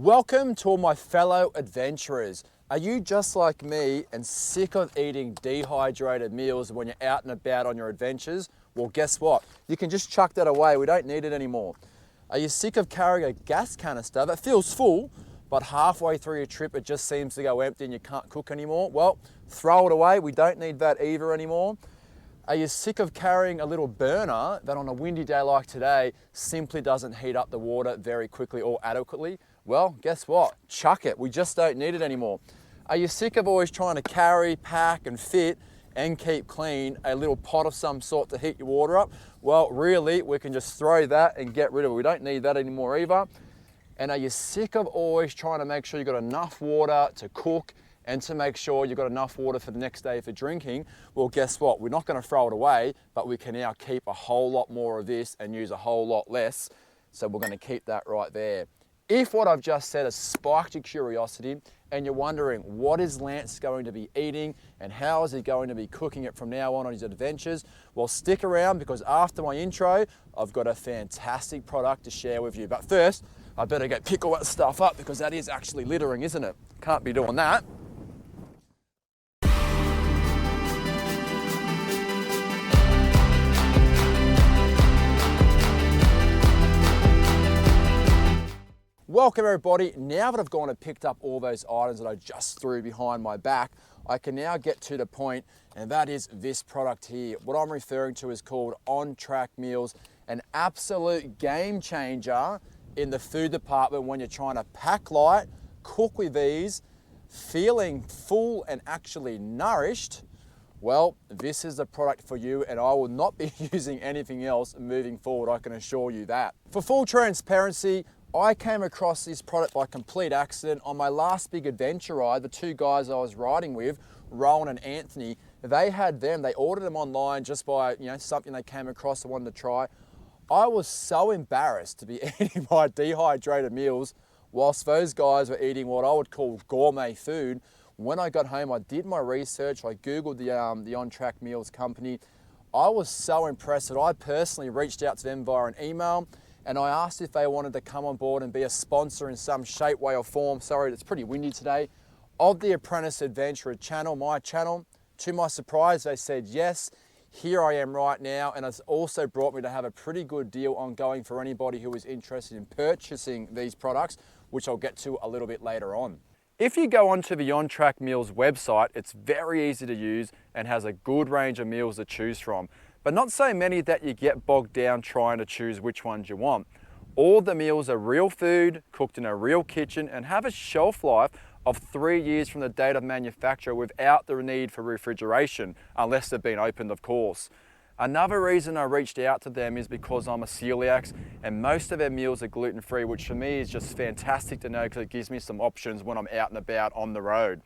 Welcome to all my fellow adventurers. Are you just like me and sick of eating dehydrated meals when you're out and about on your adventures? Well, guess what? You can just chuck that away. We don't need it anymore. Are you sick of carrying a gas canister that feels full, but halfway through your trip it just seems to go empty and you can't cook anymore? Well, throw it away. We don't need that either anymore. Are you sick of carrying a little burner that on a windy day like today simply doesn't heat up the water very quickly or adequately? Well, guess what? Chuck it. We just don't need it anymore. Are you sick of always trying to carry, pack and fit and keep clean a little pot of some sort to heat your water up? Well, really, we can just throw that and get rid of it. We don't need that anymore either. And are you sick of always trying to make sure you've got enough water to cook and to make sure you've got enough water for the next day for drinking? Well, guess what? We're not going to throw it away, but we can now keep a whole lot more of this and use a whole lot less. So we're going to keep that right there. If what I've just said has sparked your curiosity and you're wondering what is Lance going to be eating and how is he going to be cooking it from now on his adventures, well, stick around because after my intro, I've got a fantastic product to share with you. But first, I better go pick all that stuff up because that is actually littering, isn't it? Can't be doing that. Welcome everybody. Now that I've gone and picked up all those items that I just threw behind my back, I can now get to the point, and that is this product here. What I'm referring to is called On-Track Meals, an absolute game changer in the food department when you're trying to pack light, cook with ease, feeling full and actually nourished. Well, this is the product for you and I will not be using anything else moving forward, I can assure you that. For full transparency, I came across this product by complete accident on my last big adventure ride. The two guys I was riding with, Rowan and Anthony, they ordered them online just by something they came across and wanted to try. I was so embarrassed to be eating my dehydrated meals whilst those guys were eating what I would call gourmet food. When I got home, I did my research, I Googled the On-Track Meals company. I was so impressed that I personally reached out to them via an email and I asked if they wanted to come on board and be a sponsor in some shape, way or form, sorry it's pretty windy today, of the Apprentice Adventurer channel, my channel. To my surprise, they said yes. Here I am right now, and it's also brought me to have a pretty good deal ongoing for anybody who is interested in purchasing these products, which I'll get to a little bit later on. If you go onto the On-Track Meals website, it's very easy to use and has a good range of meals to choose from, but not so many that you get bogged down trying to choose which ones you want. All the meals are real food, cooked in a real kitchen, and have a shelf life of 3 years from the date of manufacture without the need for refrigeration, unless they've been opened, of course. Another reason I reached out to them is because I'm a celiac and most of their meals are gluten-free, which for me is just fantastic to know because it gives me some options when I'm out and about on the road.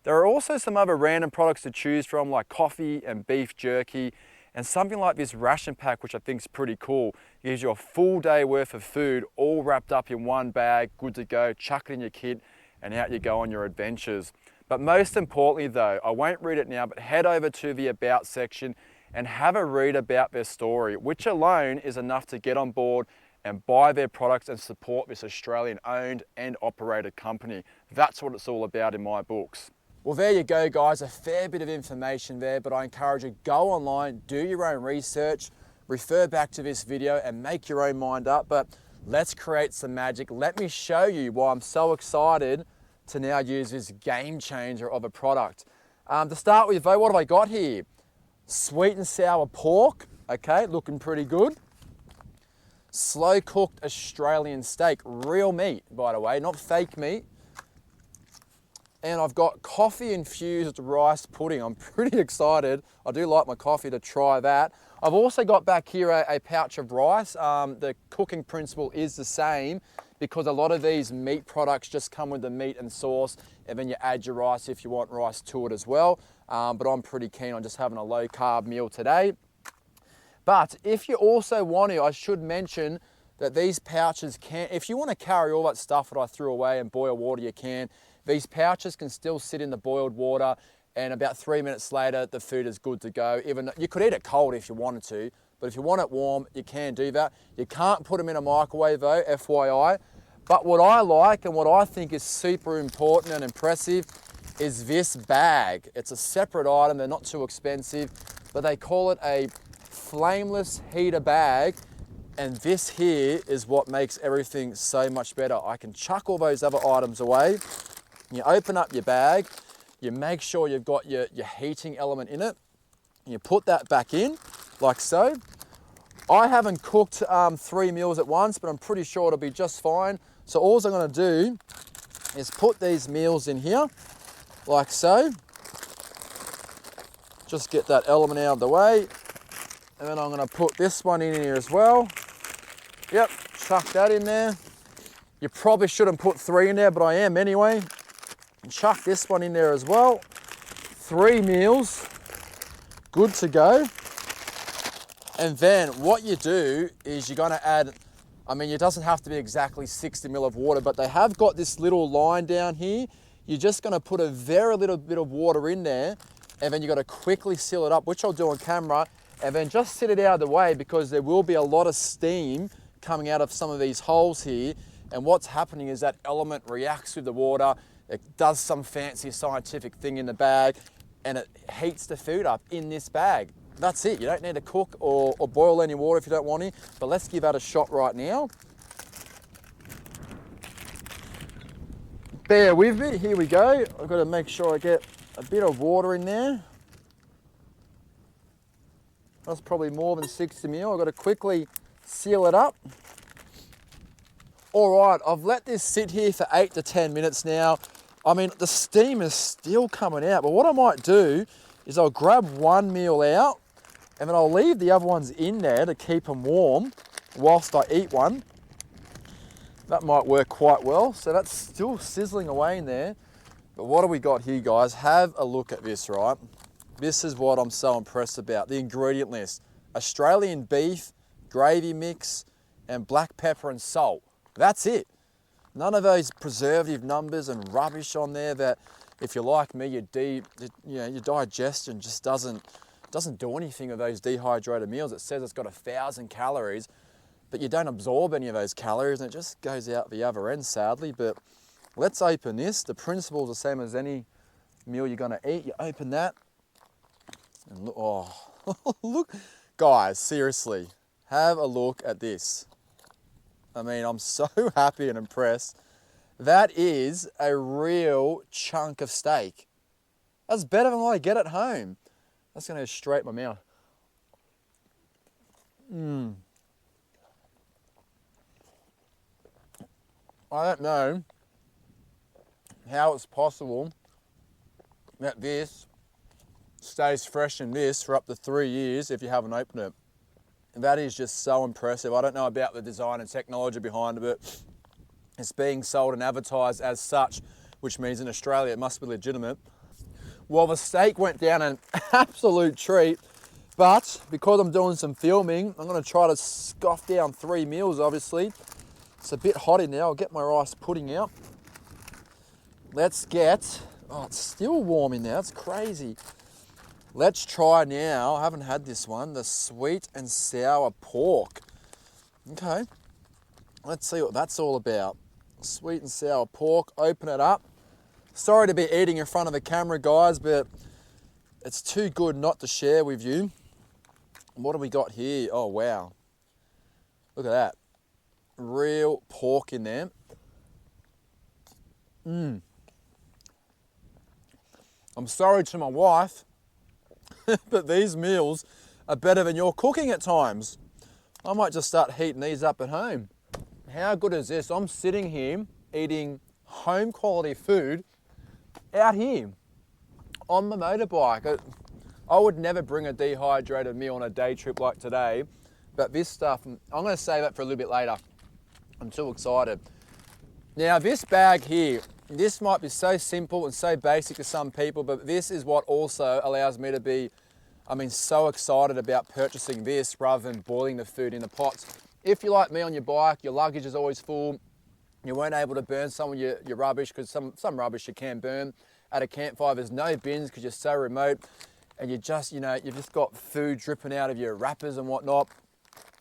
There are also some other random products to choose from like coffee and beef jerky and something like this ration pack, which I think is pretty cool. It gives you a full day worth of food all wrapped up in one bag, good to go, chuck it in your kit and out you go on your adventures. But most importantly though, I won't read it now, but head over to the About section and have a read about their story, which alone is enough to get on board and buy their products and support this Australian owned and operated company. That's what it's all about in my books. Well, there you go guys, a fair bit of information there, but I encourage you, go online, do your own research, refer back to this video and make your own mind up, but let's create some magic. Let me show you why I'm so excited to now use this game changer of a product. To start with though, what have I got here? Sweet and sour pork, okay, looking pretty good. Slow cooked Australian steak, real meat by the way, not fake meat. And I've got coffee infused rice pudding. I'm pretty excited. I do like my coffee to try that. I've also got back here a pouch of rice. The cooking principle is the same because a lot of these meat products just come with the meat and sauce and then you add your rice if you want rice to it as well. But I'm pretty keen on just having a low carb meal today. But if you also want to, I should mention that these pouches can, if you want to carry all that stuff that I threw away and boil water, you can. These pouches can still sit in the boiled water and about 3 minutes later, the food is good to go. Even you could eat it cold if you wanted to, but if you want it warm, you can do that. You can't put them in a microwave though, FYI. But what I like and what I think is super important and impressive is this bag. It's a separate item, they're not too expensive, but they call it a flameless heater bag. And this here is what makes everything so much better. I can chuck all those other items away. You open up your bag, you make sure you've got your heating element in it. You put that back in, like so. I haven't cooked 3 meals at once, but I'm pretty sure it'll be just fine. So all I'm gonna do is put these meals in here, like so. Just get that element out of the way. And then I'm gonna put this one in here as well. Yep, chuck that in there. You probably shouldn't put 3 in there, but I am anyway. And chuck this one in there as well. 3 meals, good to go. And then what you do is you're gonna add, I mean, it doesn't have to be exactly 60 ml of water, but they have got this little line down here. You're just gonna put a very little bit of water in there, and then you gotta quickly seal it up, which I'll do on camera, and then just sit it out of the way because there will be a lot of steam coming out of some of these holes here. And what's happening is that element reacts with the water, it does some fancy scientific thing in the bag, and it heats the food up in this bag. That's it. You don't need to cook or boil any water if you don't want to, but let's give that a shot right now. Bear with me, here we go. I've got to make sure I get a bit of water in there. That's probably more than 60 ml. I've got to quickly seal it up. All right, I've let this sit here for 8 to 10 minutes now. I mean, the steam is still coming out, but what I might do is I'll grab one meal out and then I'll leave the other ones in there to keep them warm whilst I eat one. That might work quite well. So that's still sizzling away in there. But what do we got here, guys? Have a look at this, right? This is what I'm so impressed about. The ingredient list: Australian beef, gravy mix, and black pepper and salt. That's it. None of those preservative numbers and rubbish on there that, if you're like me, your digestion just doesn't do anything with those dehydrated meals. It says it's got 1,000 calories, but you don't absorb any of those calories and it just goes out the other end, sadly. But let's open this. The principle is the same as any meal you're gonna eat. You open that and look, oh, look. Guys, seriously, have a look at this. I mean, I'm so happy and impressed. That is a real chunk of steak. That's better than what I get at home. That's gonna go straight in my mouth. I don't know how it's possible that this stays fresh in this for up to 3 years if you haven't opened it. And that is just so impressive. I don't know about the design and technology behind it, but it's being sold and advertised as such, which means in Australia it must be legitimate. Well, the steak went down an absolute treat, but because I'm doing some filming, I'm gonna try to scoff down 3 meals, obviously. It's a bit hot in there. I'll get my rice pudding out. Let's get, oh, it's still warm in there. That's crazy. Let's try now, I haven't had this one, the sweet and sour pork. Okay, let's see what that's all about. Sweet and sour pork, open it up. Sorry to be eating in front of the camera, guys, but it's too good not to share with you. What do we got here? Oh, wow. Look at that. Real pork in there. I'm sorry to my wife, but these meals are better than your cooking at times. I might just start heating these up at home. How good is this? I'm sitting here eating home quality food out here on my motorbike. I would never bring a dehydrated meal on a day trip like today, but this stuff, I'm gonna save it for a little bit later. I'm too excited. Now this bag here, this might be so simple and so basic to some people, but this is what also allows me to be, so excited about purchasing this rather than boiling the food in the pots. If you're like me on your bike, your luggage is always full, you weren't able to burn some of your rubbish, because some rubbish you can burn at a campfire. There's no bins because you're so remote, and you've just got food dripping out of your wrappers and whatnot.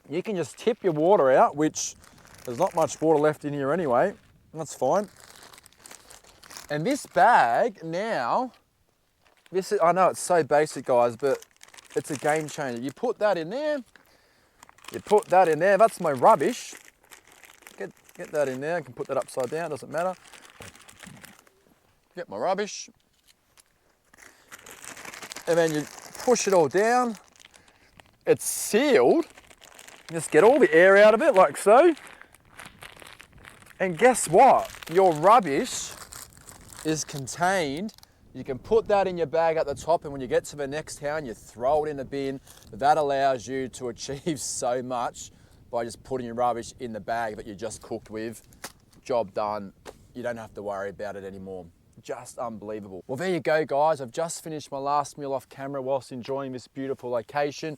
You can just tip your water out, which There's not much water left in here anyway. That's fine. And this bag now, I know it's so basic, guys, but it's a game changer. You put that in there. You put that in there. That's my rubbish. Get that in there. I can put that upside down. Doesn't matter. Get my rubbish. And then you push it all down. It's sealed. Just get all the air out of it like so. And guess what? Your rubbish is contained. You can put that in your bag at the top, and when you get to the next town, you throw it in the bin. That allows you to achieve so much by just putting your rubbish in the bag that you just cooked with. Job done. You don't have to worry about it anymore. Just unbelievable. Well, there you go, guys. I've just finished my last meal off camera whilst enjoying this beautiful location.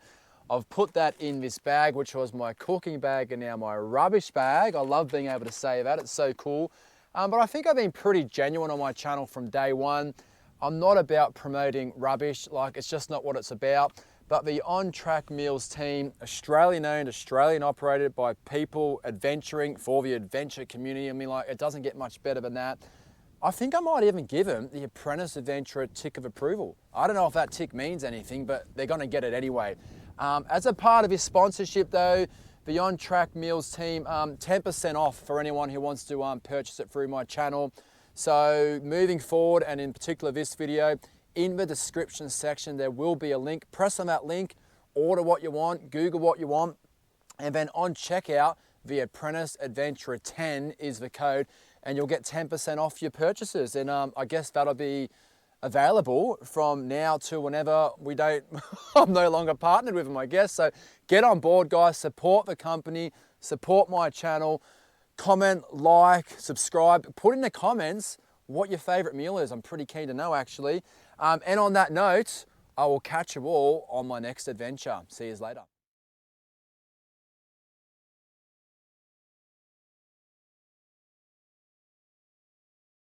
I've put that in this bag, which was my cooking bag and now my rubbish bag. I love being able to say that. It's so cool. But I think I've been pretty genuine on my channel from day one. I'm not about promoting rubbish. Like, it's just not what it's about. But the On Track Meals team, Australian owned, Australian operated by people adventuring for the adventure community. I mean, like, it doesn't get much better than that. I think I might even give them the Apprentice Adventurer tick of approval. I don't know if that tick means anything, but they're gonna get it anyway. As a part of this sponsorship though, the On Track Meals team, 10% off for anyone who wants to purchase it through my channel. So moving forward, and in particular this video, in the description section, there will be a link. Press on that link, order what you want, Google what you want, and then on checkout, the Apprentice Adventurer 10 is the code, and you'll get 10% off your purchases. And I guess that'll be available from now to whenever I'm no longer partnered with them, I guess. So get on board, guys, support the company, support my channel, comment, like, subscribe, put in the comments what your favorite meal is. I'm pretty keen to know, actually. And on that note, I will catch you all on my next adventure. See you later.